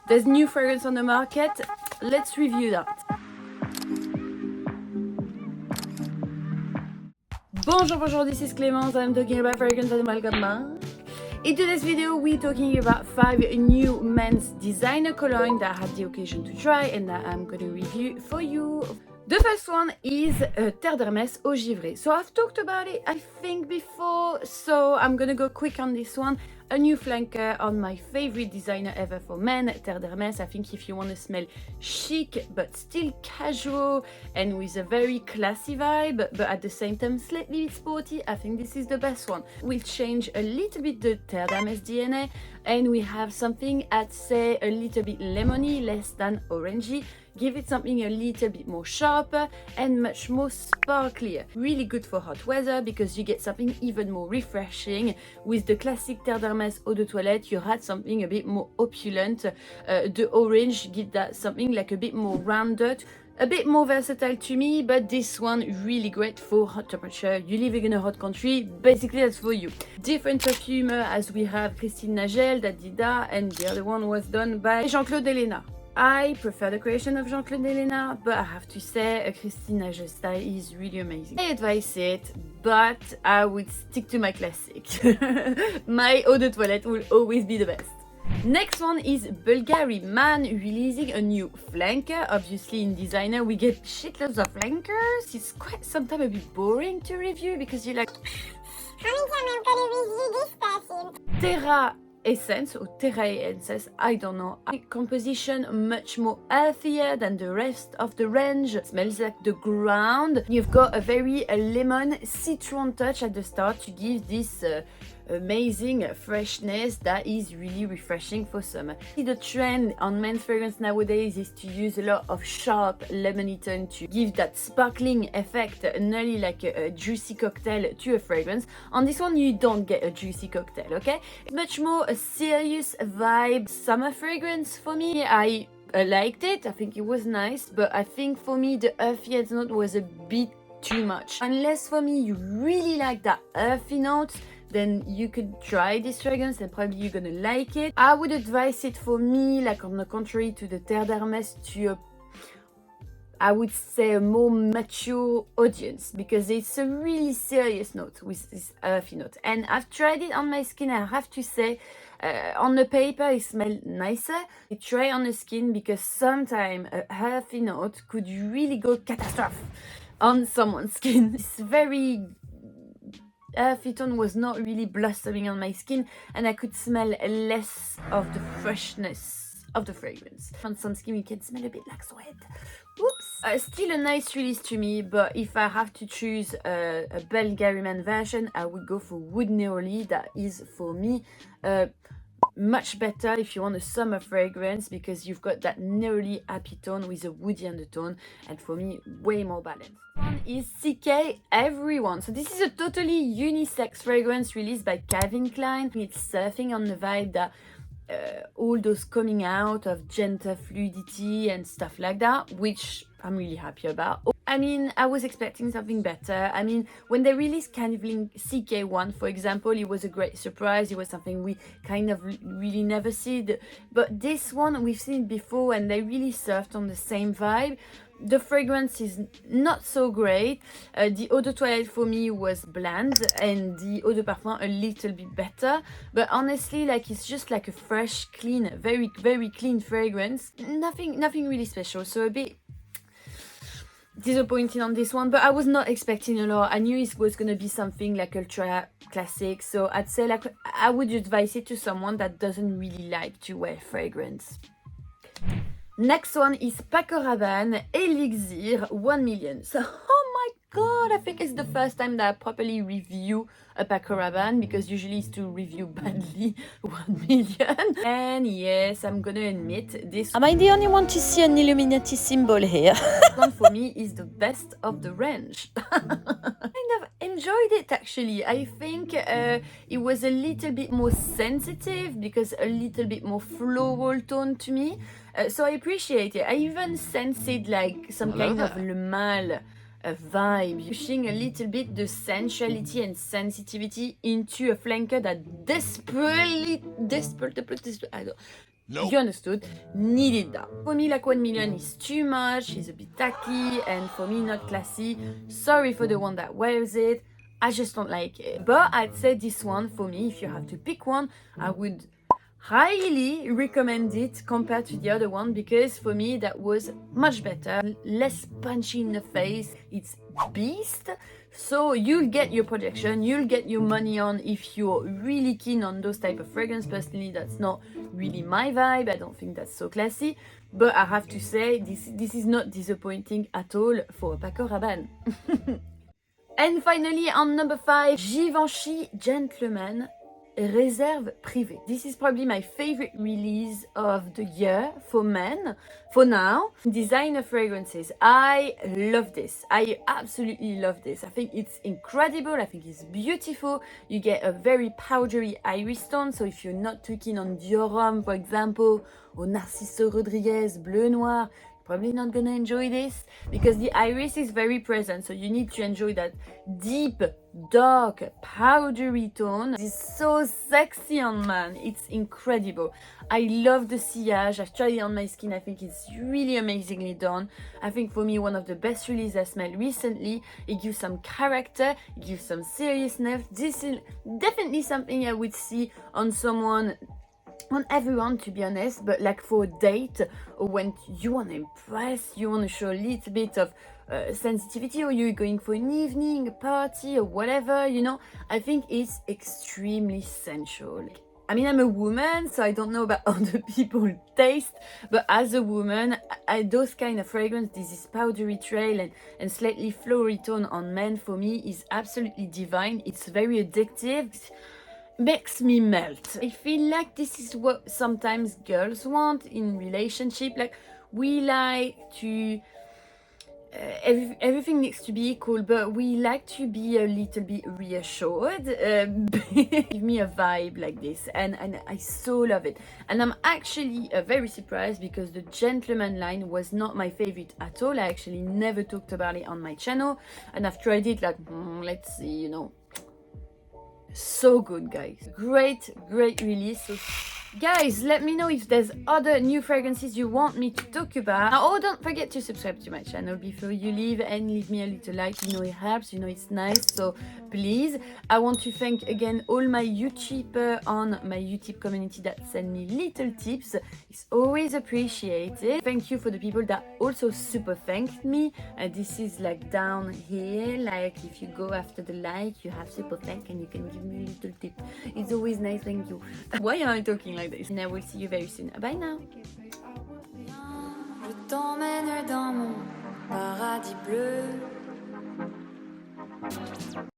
There's new fragrance on the market. Let's review that. Bonjour, this is Clémence. I'm talking about fragrance at Bvlgari Man. In today's video, we're talking about 5 new men's designer cologne that I had the occasion to try and that I'm going to review for you. The first one is Terre d'Hermes Eau Givrée. So I've talked about it, I think, before, so I'm gonna go quick on this one. A new flanker on my favorite designer ever for men, Terre d'Hermes. I think if you want to smell chic but still casual and with a very classy vibe, but at the same time slightly sporty, I think this is the best one. We'll change a little bit the Terre d'Hermes DNA and we have something I'd say a little bit lemony, less than orangey. Give it something a little bit more sharper and much more sparklier. Really good for hot weather because you get something even more refreshing. With the classic Terre d'Hermes eau de toilette, you had something a bit more opulent. The orange gives that something like a bit more rounded, a bit more versatile to me, but this one really great for hot temperature. You living in a hot country, basically that's for you. Different perfumer as we have Christine Nagel that did that, and the other one was done by Jean-Claude Ellena. I prefer the creation of Jean-Claude Ellena, but I have to say Christine Nagel's style is really amazing. I advise it, but I would stick to my classic. My eau de toilette will always be the best. Next one is Bulgari Man releasing a new flanker. Obviously in designer we get shitloads of flankers. It's quite sometimes a bit boring to review because you're like, how many times I'm gonna review this perfume? Terra Essence or Terrae Essence, I don't know. Composition much more earthier than the rest of the range. It smells like the ground. You've got a very lemon citron touch at the start to give this amazing freshness that is really refreshing for summer. The trend on men's fragrance nowadays is to use a lot of sharp lemony tone to give that sparkling effect, nearly like a juicy cocktail to a fragrance. On this one you don't get a juicy cocktail, okay? It's much more a serious vibe summer fragrance for me. I liked it, I think it was nice, but I think for me the earthy note was a bit too much. Unless for me you really like that earthy note, then you could try this fragrance and probably you're gonna like it. I would advise it for me, like on the contrary to the Terre d'Hermes, to I would say a more mature audience because it's a really serious note with this earthy note. And I've tried it on my skin, I have to say, on the paper it smells nicer. I try on the skin because sometimes a earthy note could really go catastrophe on someone's skin. It's very earthy tone was not really blossoming on my skin and I could smell less of the freshness of the fragrance. On some skin you can smell a bit like sweat. Oops! Still a nice release to me, but if I have to choose a Bvlgari Man version, I would go for Wood Neroli. That is for me much better if you want a summer fragrance because you've got that neroli happy tone with a woody undertone, and for me way more balanced. One is CK Everyone. So this is a totally unisex fragrance released by Calvin Klein. It's surfing on the vibe that all those coming out of gender fluidity and stuff like that, which I'm really happy about. I mean, I was expecting something better. I mean, when they released Calvin CK1, for example, it was a great surprise. It was something we kind of really never see. But this one, we've seen it before and they really surfed on the same vibe. The fragrance is not so great. The eau de toilette for me was bland and the eau de parfum a little bit better. But honestly, like it's just like a fresh, clean, very, very clean fragrance. Nothing really special. So a bit disappointing on this one, but I was not expecting a lot. I knew it was going to be something like ultra classic. So I'd say like I would advise it to someone that doesn't really like to wear fragrance. Next one is Paco Rabanne Elixir 1 million. So, oh my god, I think it's the first time that I properly review a Paco Rabanne because usually it's to review badly 1 million. And yes, I'm gonna admit this. Am I the only one to see an Illuminati symbol here? This one for me is the best of the range. Kind of enjoyed it actually. I think it was a little bit more sensitive because a little bit more floral tone to me. So I appreciate it. I even sensed like some kind of Le Male vibe, pushing a little bit the sensuality and sensitivity into a flanker that You understood? Needed that. For me, like 1 million is too much, it's a bit tacky, and for me, not classy. Sorry for the one that wears it, I just don't like it. But I'd say this one, for me, if you have to pick one, I would highly recommend it compared to the other one, because for me that was much better, less punchy in the face, it's beast. So you'll get your projection, you'll get your money on if you're really keen on those type of fragrance. Personally, that's not really my vibe, I don't think that's so classy, but I have to say this is not disappointing at all for Paco Rabanne. And finally, on number 5, Givenchy Gentleman Réserve Privée. This is probably my favorite release of the year for men, for now. Designer fragrances. I love this. I absolutely love this. I think it's incredible. I think it's beautiful. You get a very powdery iris tone. So if you're not too keen on Dior, for example, or Narciso Rodriguez Bleu Noir, probably not gonna enjoy this because the iris is very present, so you need to enjoy that deep, dark, powdery tone. It's so sexy on man, it's incredible. I love the sillage, I've tried it on my skin, I think it's really amazingly done. I think for me one of the best releases I smelled recently. It gives some character, it gives some seriousness. This is definitely something I would see on someone, on everyone to be honest, but like for a date or when you want to impress, you want to show a little bit of sensitivity, or you're going for an evening, a party or whatever, you know, I think it's extremely sensual. I mean, I'm a woman, so I don't know about other people's taste, but as a woman, those kind of fragrance, this powdery trail and slightly flowery tone on men, for me is absolutely divine. It's very addictive. Makes me melt. I feel like this is what sometimes girls want in relationship. Like we like to everything needs to be equal, but we like to be a little bit reassured. Give me a vibe like this, and I so love it. And I'm actually very surprised because the Gentleman line was not my favorite at all. I actually never talked about it on my channel, and I've tried it like let's see, you know. So good, guys. Great release. So, guys, let me know if there's other new fragrances you want me to talk about. Oh, don't forget to subscribe to my channel before you leave, and leave me a little like. You know it helps, you know it's nice, so please. I want to thank again all my YouTubers on my YouTube community that send me little tips. It's always appreciated. Thank you for the people that also super thanked me. This is like down here, like if you go after the like, you have super thank and you can give me a little tip. It's always nice, thank you. Why am I talking like this? And I will see you very soon. Bye now. Je t'emmène dans mon paradis bleu.